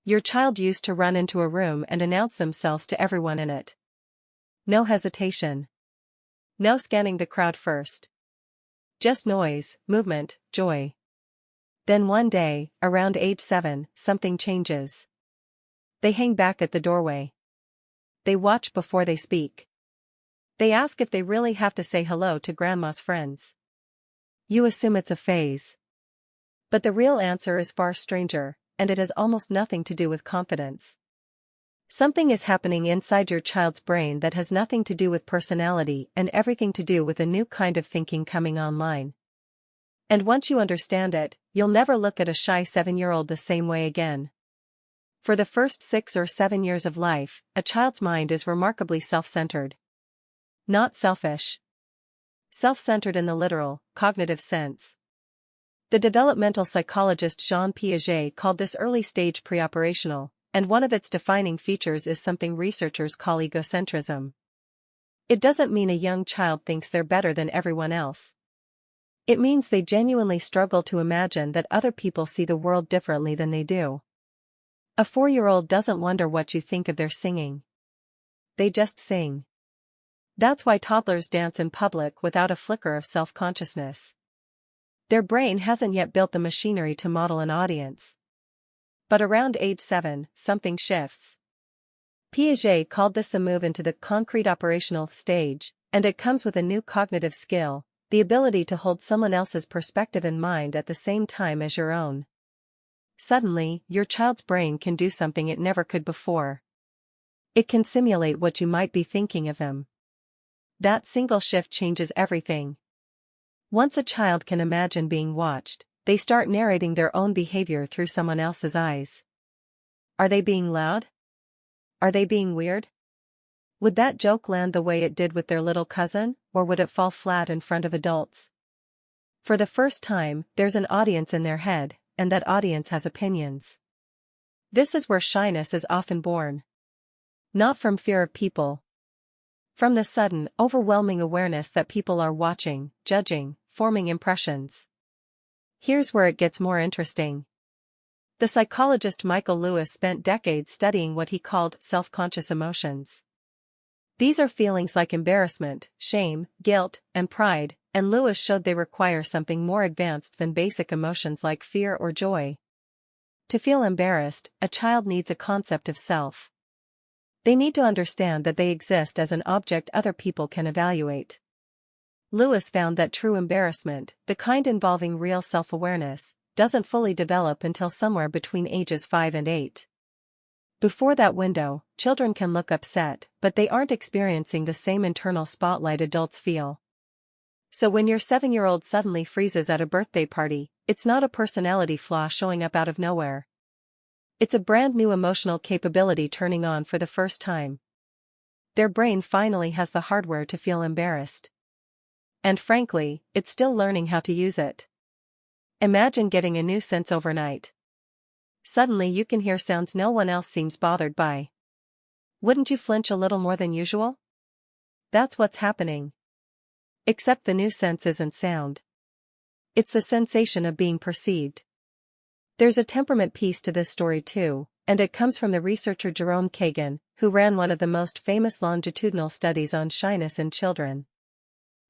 Your child used to run into a room and announce themselves to everyone in it. No hesitation. No scanning the crowd first. Just noise, movement, joy. Then one day, around age 7, something changes. They hang back at the doorway. They watch before they speak. They ask if they really have to say hello to grandma's friends. You assume it's a phase. But the real answer is far stranger, and it has almost nothing to do with confidence. Something is happening inside your child's brain that has nothing to do with personality and everything to do with a new kind of thinking coming online. And once you understand it, you'll never look at a shy 7-year-old the same way again. For the first 6 or 7 years of life, a child's mind is remarkably self-centered. Not selfish. Self-centered in the literal, cognitive sense. The developmental psychologist Jean Piaget called this early stage preoperational, and one of its defining features is something researchers call egocentrism. It doesn't mean a young child thinks they're better than everyone else. It means they genuinely struggle to imagine that other people see the world differently than they do. A 4-year-old doesn't wonder what you think of their singing. They just sing. That's why toddlers dance in public without a flicker of self-consciousness. Their brain hasn't yet built the machinery to model an audience. But around age 7, something shifts. Piaget called this the move into the concrete operational stage, and it comes with a new cognitive skill, the ability to hold someone else's perspective in mind at the same time as your own. Suddenly, your child's brain can do something it never could before. It can simulate what you might be thinking of them. That single shift changes everything. Once a child can imagine being watched, they start narrating their own behavior through someone else's eyes. Are they being loud? Are they being weird? Would that joke land the way it did with their little cousin, or would it fall flat in front of adults? For the first time, there's an audience in their head, and that audience has opinions. This is where shyness is often born. Not from fear of people. From the sudden, overwhelming awareness that people are watching, judging, forming impressions. Here's where it gets more interesting. The psychologist Michael Lewis spent decades studying what he called self-conscious emotions. These are feelings like embarrassment, shame, guilt, and pride, and Lewis showed they require something more advanced than basic emotions like fear or joy. To feel embarrassed, a child needs a concept of self. They need to understand that they exist as an object other people can evaluate. Lewis found that true embarrassment, the kind involving real self-awareness, doesn't fully develop until somewhere between ages 5 and 8. Before that window, children can look upset, but they aren't experiencing the same internal spotlight adults feel. So when your 7-year-old suddenly freezes at a birthday party, it's not a personality flaw showing up out of nowhere. It's a brand new emotional capability turning on for the first time. Their brain finally has the hardware to feel embarrassed. And frankly, it's still learning how to use it. Imagine getting a new sense overnight. Suddenly you can hear sounds no one else seems bothered by. Wouldn't you flinch a little more than usual? That's what's happening. Except the new sense isn't sound. It's the sensation of being perceived. There's a temperament piece to this story too, and it comes from the researcher Jerome Kagan, who ran one of the most famous longitudinal studies on shyness in children.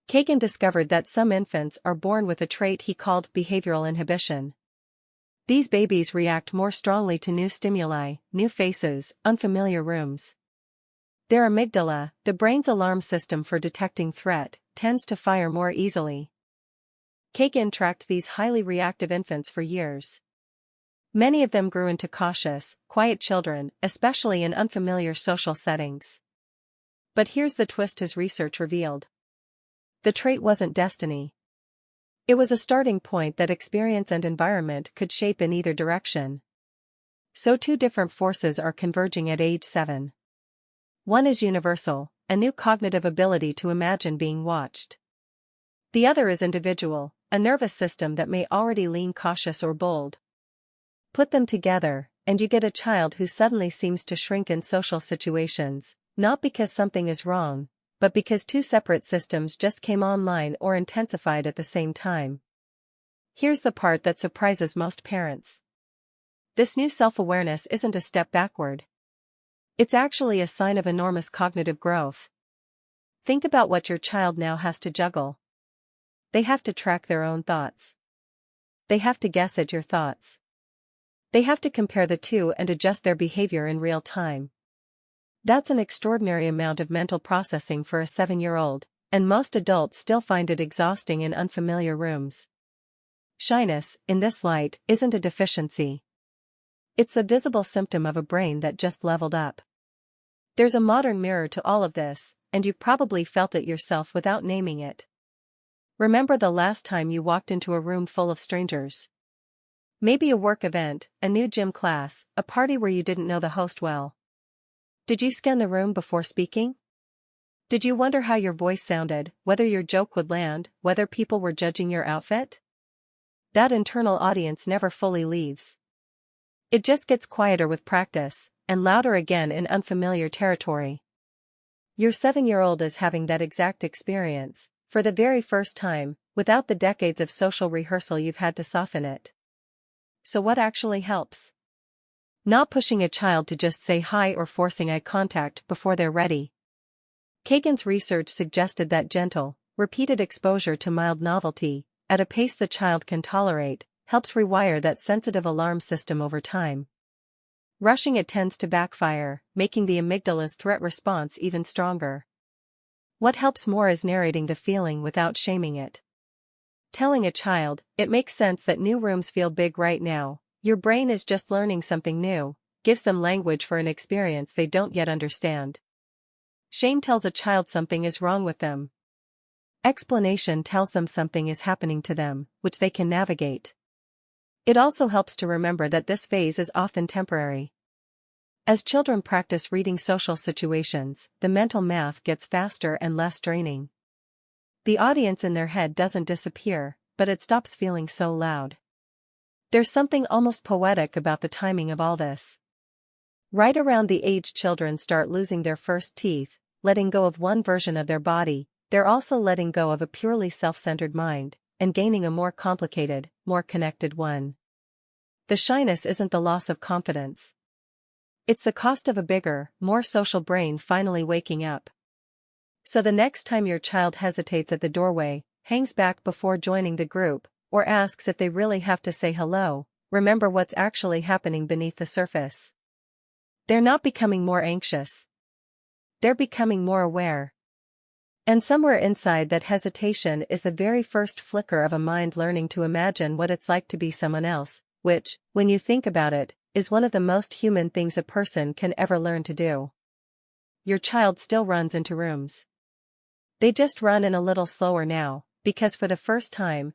Kagan discovered that some infants are born with a trait he called behavioral inhibition. These babies react more strongly to new stimuli, new faces, unfamiliar rooms. Their amygdala, the brain's alarm system for detecting threat, tends to fire more easily. Kagan tracked these highly reactive infants for years. Many of them grew into cautious, quiet children, especially in unfamiliar social settings. But here's the twist his research revealed. The trait wasn't destiny. It was a starting point that experience and environment could shape in either direction. So two different forces are converging at age 7. One is universal, a new cognitive ability to imagine being watched. The other is individual, a nervous system that may already lean cautious or bold. Put them together, and you get a child who suddenly seems to shrink in social situations, not because something is wrong, but because two separate systems just came online or intensified at the same time. Here's the part that surprises most parents. This new self-awareness isn't a step backward. It's actually a sign of enormous cognitive growth. Think about what your child now has to juggle. They have to track their own thoughts. They have to guess at your thoughts. They have to compare the two and adjust their behavior in real time. That's an extraordinary amount of mental processing for a 7-year-old, and most adults still find it exhausting in unfamiliar rooms. Shyness, in this light, isn't a deficiency. It's the visible symptom of a brain that just leveled up. There's a modern mirror to all of this, and you've probably felt it yourself without naming it. Remember the last time you walked into a room full of strangers. Maybe a work event, a new gym class, a party where you didn't know the host well. Did you scan the room before speaking? Did you wonder how your voice sounded, whether your joke would land, whether people were judging your outfit? That internal audience never fully leaves. It just gets quieter with practice, and louder again in unfamiliar territory. Your 7-year-old is having that exact experience, for the very first time, without the decades of social rehearsal you've had to soften it. So what actually helps? Not pushing a child to just say hi or forcing eye contact before they're ready. Kagan's research suggested that gentle, repeated exposure to mild novelty, at a pace the child can tolerate, helps rewire that sensitive alarm system over time. Rushing it tends to backfire, making the amygdala's threat response even stronger. What helps more is narrating the feeling without shaming it. Telling a child, it makes sense that new rooms feel big right now, your brain is just learning something new, gives them language for an experience they don't yet understand. Shame tells a child something is wrong with them. Explanation tells them something is happening to them, which they can navigate. It also helps to remember that this phase is often temporary. As children practice reading social situations, the mental math gets faster and less draining. The audience in their head doesn't disappear, but it stops feeling so loud. There's something almost poetic about the timing of all this. Right around the age children start losing their first teeth, letting go of one version of their body, they're also letting go of a purely self-centered mind, and gaining a more complicated, more connected one. The shyness isn't the loss of confidence. It's the cost of a bigger, more social brain finally waking up. So the next time your child hesitates at the doorway, hangs back before joining the group, or asks if they really have to say hello, remember what's actually happening beneath the surface. They're not becoming more anxious. They're becoming more aware. And somewhere inside that hesitation is the very first flicker of a mind learning to imagine what it's like to be someone else, which, when you think about it, is one of the most human things a person can ever learn to do. Your child still runs into rooms. They just run in a little slower now, because for the first time,